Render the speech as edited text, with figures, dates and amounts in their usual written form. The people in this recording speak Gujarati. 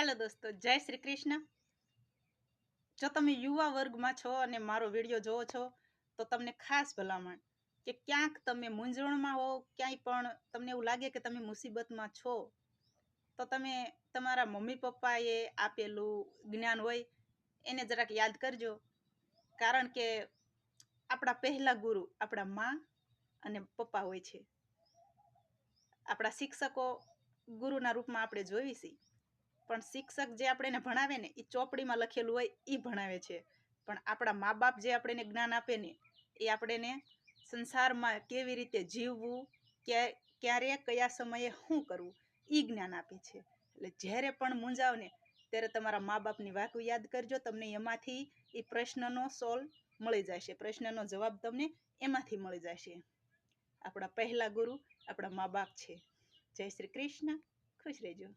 હેલો દોસ્તો, જય શ્રી કૃષ્ણ. જો તમે યુવા વર્ગમાં છો અને મારો વિડીયો જોવો છો તો તમને ખાસ ભલામણ કે ક્યાંક તમે મૂંઝવણમાં હો, ક્યાંય પણ તમને એવું લાગે કે તમે મુસીબતમાં છો, તો તમે તમારા મમ્મી પપ્પાએ આપેલું જ્ઞાન હોય એને જરાક યાદ કરજો. કારણ કે આપણા પહેલા ગુરુ આપણા મા અને પપ્પા હોય છે. આપણા શિક્ષકો ગુરુના રૂપમાં આપણે જોઈ છીએ, પણ શિક્ષક જે આપણને ભણાવે ને એ ચોપડીમાં લખેલું હોય એ ભણાવે છે, પણ આપણા મા બાપ જે આપણને જ્ઞાન આપે ને એ આપણને સંસારમાં કેવી રીતે જીવવું, ક્યારે કયા સમયે શું કરવું એ જ્ઞાન આપે છે. એટલે જ્યારે પણ મૂંઝાવ ને ત્યારે તમારા મા બાપની વાતો યાદ કરજો. તમને એમાંથી એ પ્રશ્નનો સોલ્વ મળી જશે, પ્રશ્નનો જવાબ તમને એમાંથી મળી જશે. આપણા પહેલા ગુરુ આપણા મા બાપ છે. જય શ્રી કૃષ્ણ. ખુશ રહેજો.